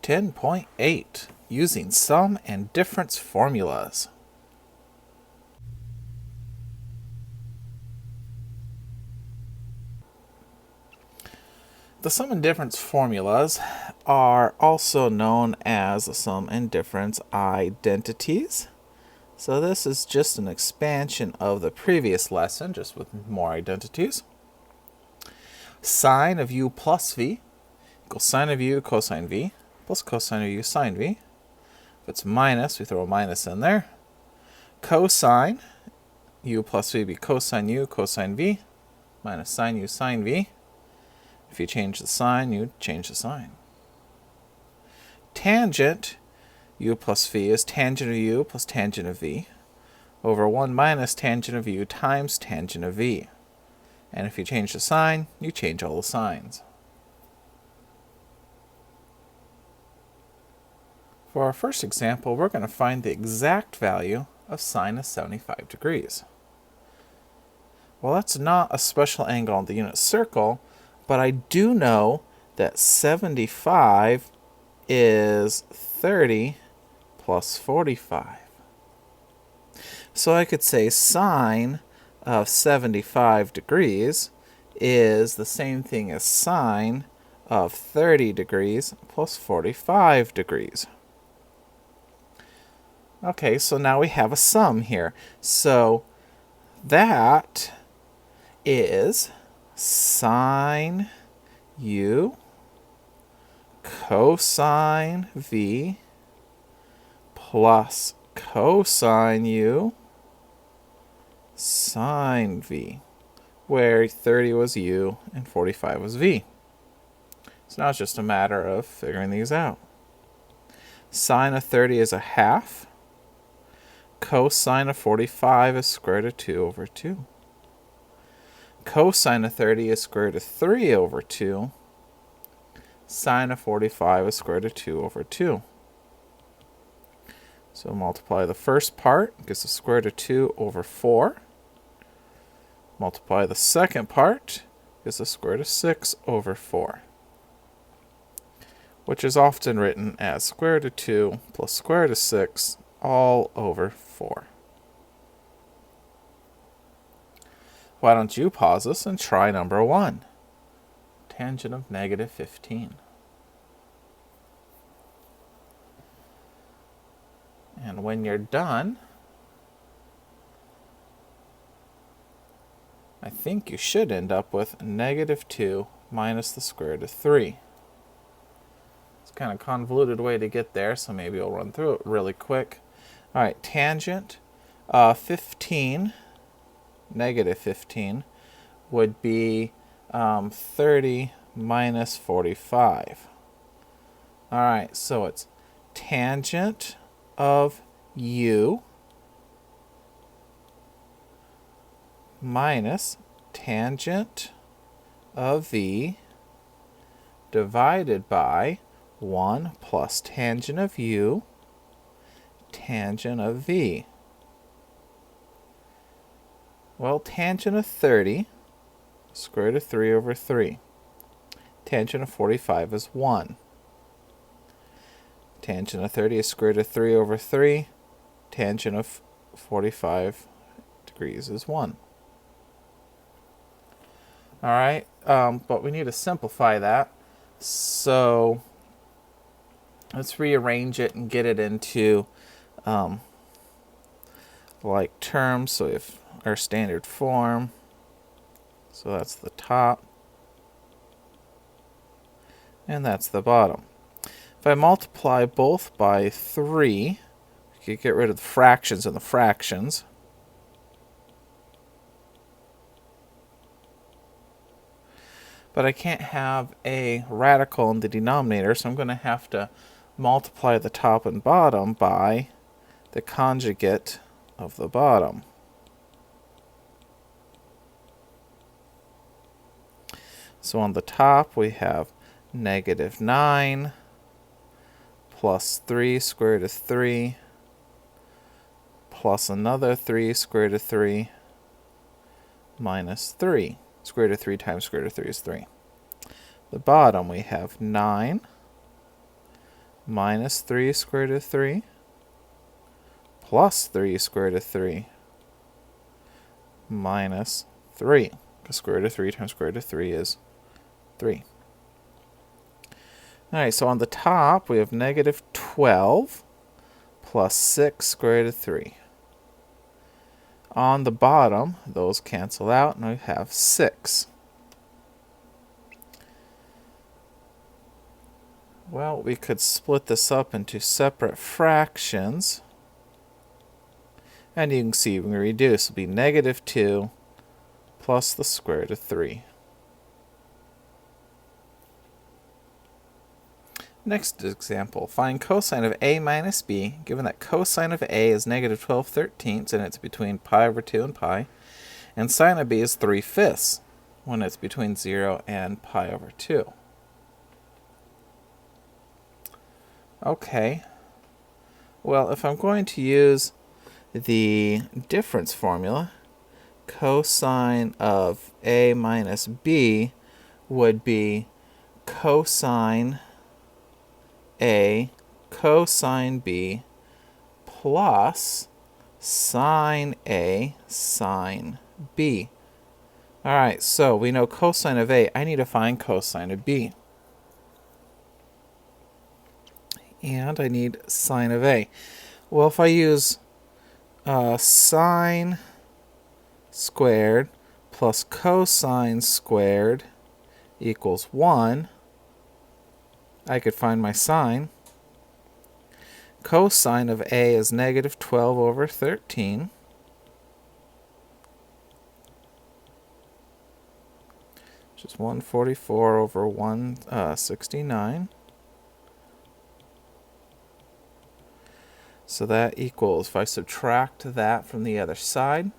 10.8, using sum and difference formulas. The sum and difference formulas are also known as the sum and difference identities. So this is just an expansion of the previous lesson, just with more identities. Sine of u plus v equals sine of u cosine v plus cosine of u sine v. If it's minus, we throw a minus in there. Cosine u plus v be cosine u cosine v minus sine u sine v. If you change the sign, you change the sign. Tangent u plus v is tangent of u plus tangent of v over 1 minus tangent of u times tangent of v. And if you change the sign, you change all the signs. For our first example, we're going to find the exact value of sine of 75 degrees. Well, that's not a special angle on the unit circle, but I do know that 75 is 30 plus 45. So I could say sine of 75 degrees is the same thing as sine of 30 degrees plus 45 degrees. Okay, so now we have a sum here. So that is sine u cosine v plus cosine u sine v, where 30 was u and 45 was v. So now it's just a matter of figuring these out. Sine of 30 is a half. Cosine of 45 is square root of 2 over 2. Cosine of 30 is square root of 3 over 2. Sine of 45 is square root of 2 over 2. So multiply the first part, gives the square root of 2 over 4. Multiply the second part, gives the square root of 6 over 4. Which is often written as square root of 2 plus square root of 6 all over 4. Why don't you pause this and try number 1? Tangent of negative 15. And when you're done, I think you should end up with negative 2 minus the square root of 3. It's kind of a convoluted way to get there, so maybe I'll run through it really quick. All right, tangent 15, negative 15, would be 30 minus 45. All right, so it's tangent of u minus tangent of v divided by 1 plus tangent of u tangent of v. Well, tangent of 30, square root of 3 over 3. Tangent of 45 is 1. Tangent of 30 is square root of 3 over 3. Tangent of 45 degrees is 1. All right, but we need to simplify that. So let's rearrange it and get it into like terms. So if our standard form, so that's the top, and that's the bottom. If I multiply both by 3, we could get rid of the fractions and the fractions. But I can't have a radical in the denominator, so I'm going to have to multiply the top and bottom by the conjugate of the bottom. So on the top we have negative 9 plus 3 square root of 3 plus another 3 square root of 3 minus 3. Square root of 3 times square root of 3 is 3. The bottom we have 9 minus 3 square root of 3 plus 3 square root of 3 minus 3. Because square root of 3 times square root of 3 is 3. Alright, so on the top we have negative 12 plus 6 square root of 3. On the bottom, those cancel out, and we have 6. Well, we could split this up into separate fractions. And you can see when we reduce, it'll be negative 2 plus the square root of 3. Next example, find cosine of a minus b, given that cosine of a is negative 12/13 and it's between pi over 2 and pi, and sine of b is 3/5 when it's between 0 and pi over 2. Okay, well, if I'm going to use the difference formula, cosine of a minus b would be cosine a cosine b plus sine a sine b. Alright, so we know cosine of a. I need to find cosine of b. And I need sine of a. Well, if I use sine squared plus cosine squared equals 1, I could find my sine. Cosine of a is negative 12 over 13. Which is 144 over 169. So that equals, if I subtract that from the other side,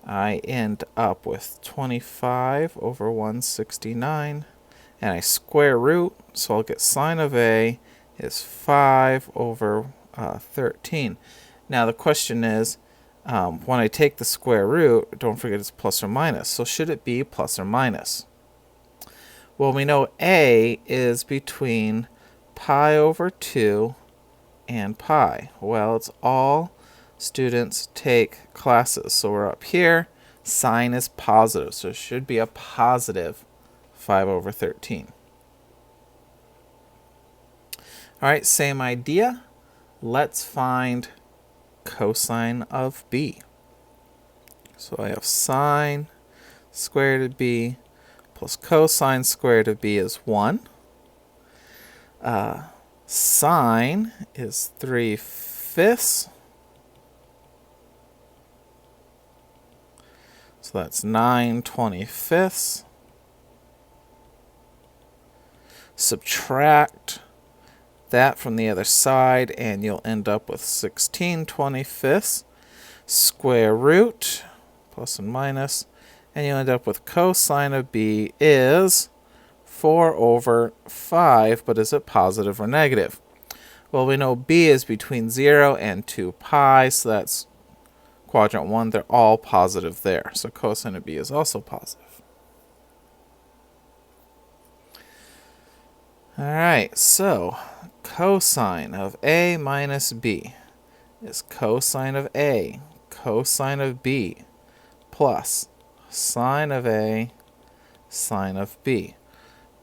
I end up with 25 over 169. And I square root, so I'll get sine of a is 5 over 13. Now the question is, when I take the square root, don't forget it's plus or minus. So should it be plus or minus? Well, we know a is between pi over 2 and pi. Well, it's all students take classes. So we're up here. Sine is positive, so it should be a positive 5 over 13. All right, same idea. Let's find cosine of b. So I have sine squared of b plus cosine squared of b is 1. Sine is 3/5. So that's 9/25. Subtract that from the other side, and you'll end up with 16/25. Square root, plus and minus, and you'll end up with cosine of b is 4 over 5, but is it positive or negative? Well, we know b is between 0 and 2 pi, so that's quadrant 1. They're all positive there, so cosine of b is also positive. Alright, so cosine of a minus b is cosine of a cosine of b plus sine of a sine of b.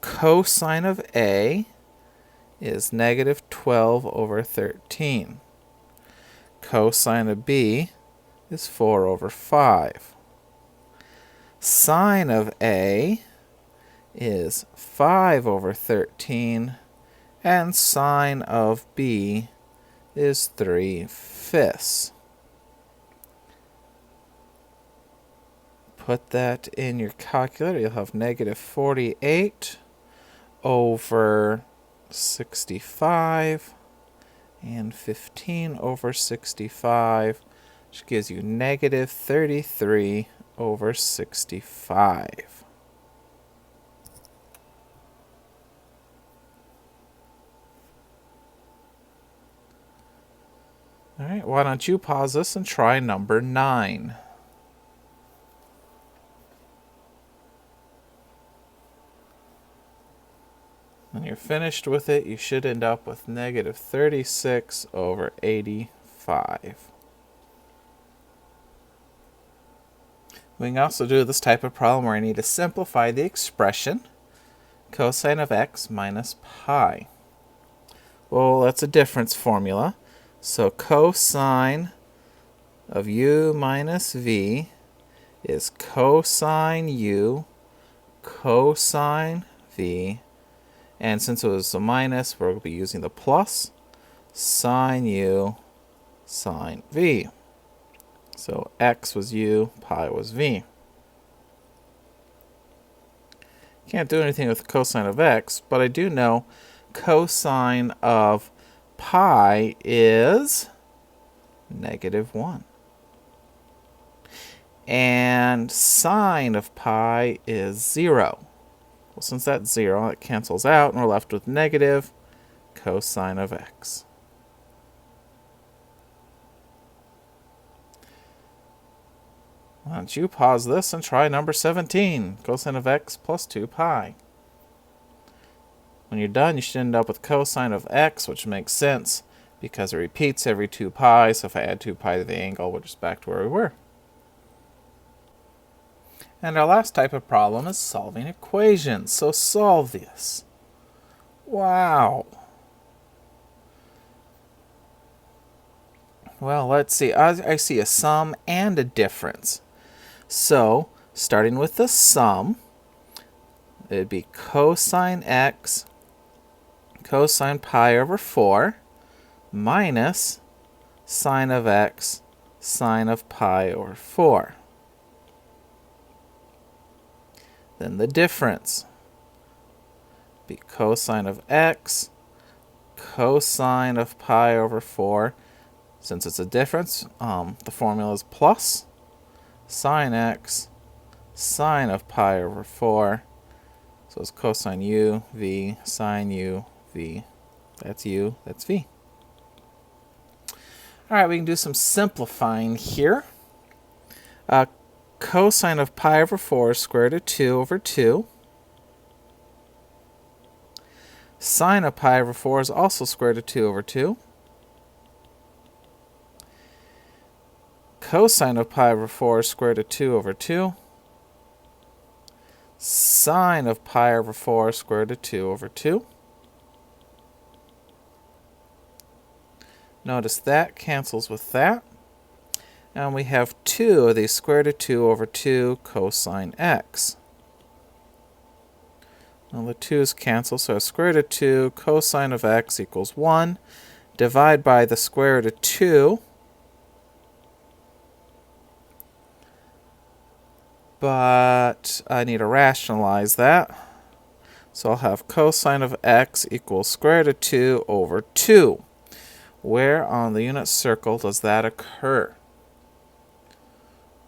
Cosine of a is negative 12 over 13. Cosine of b is 4 over 5. Sine of a is 5 over 13, and sine of b is 3/5. Put that in your calculator. You'll have negative 48 over 65 and 15 over 65, which gives you negative 33 over 65. All right, why don't you pause this and try number 9. And your finished with it, you should end up with negative 36 over 85. We can also do this type of problem where I need to simplify the expression cosine of x minus pi. Well, that's a difference formula. So cosine of u minus v is cosine u cosine v. And since it was a minus, we're going to be using the plus sine u sine v. So x was u, pi was v. Can't do anything with cosine of x, but I do know cosine of pi is negative 1. And sine of pi is 0. Well, since that's 0, it cancels out, and we're left with negative cosine of x. Why don't you pause this and try number 17, cosine of x plus 2 pi. When you're done, you should end up with cosine of x, which makes sense because it repeats every 2 pi, so if I add 2 pi to the angle, we're just back to where we were. And our last type of problem is solving equations, so solve this. Wow. Well, let's see. I see a sum and a difference. So, starting with the sum, it would be cosine x cosine pi over 4 minus sine of x sine of pi over 4. Then the difference be cosine of x cosine of pi over 4. Since it's a difference, the formula is plus sine x sine of pi over 4. So it's cosine u v sine u v. That's u, that's v. All right, we can do some simplifying here. Cosine of pi over 4 is square root of 2 over 2. Sine of pi over 4 is also square root of 2 over 2. Cosine of pi over 4 is square root of 2 over 2. Sine of pi over 4 is square root of 2 over 2. Notice that cancels with that. And we have 2 of these square root of 2 over 2 cosine x. Well, the 2's cancel, so square root of 2 cosine of x equals 1. Divide by the square root of 2. But I need to rationalize that. So I'll have cosine of x equals square root of 2 over 2. Where on the unit circle does that occur?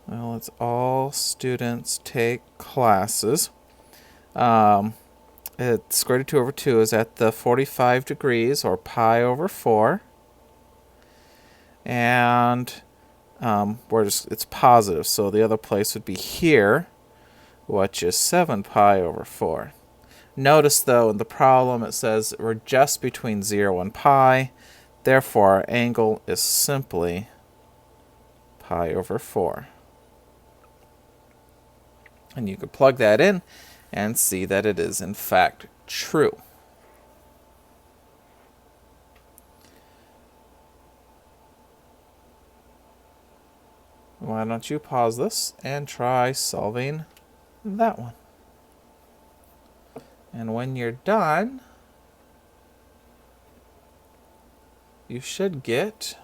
Well, it's all students take classes. Square root of 2 over 2 is at the 45 degrees, or pi over 4. And it's positive, so the other place would be here, which is 7 pi over 4. Notice, though, in the problem it says we're just between 0 and pi. Therefore, our angle is simply pi over 4. And you could plug that in and see that it is, in fact, true. Why don't you pause this and try solving that one. And when you're done, you should get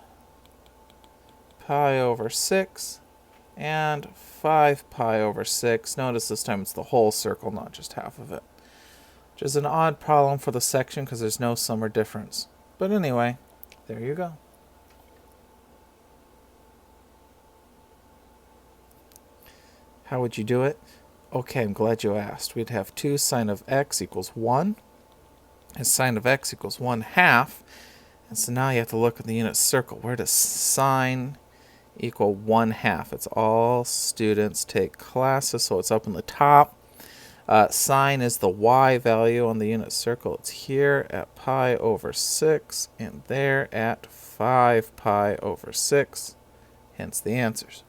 pi over 6 and 5 pi over 6. Notice this time it's the whole circle, not just half of it. Which is an odd problem for the section because there's no sum or difference. But anyway, there you go. How would you do it? Okay, I'm glad you asked. We'd have 2 sine of x equals 1. And sine of x equals 1/2. And so now you have to look at the unit circle. Where does sine equal 1/2? It's all students take classes, so it's up in the top. Sine is the y value on the unit circle. It's here at pi over 6 and there at 5 pi over 6, hence the answers.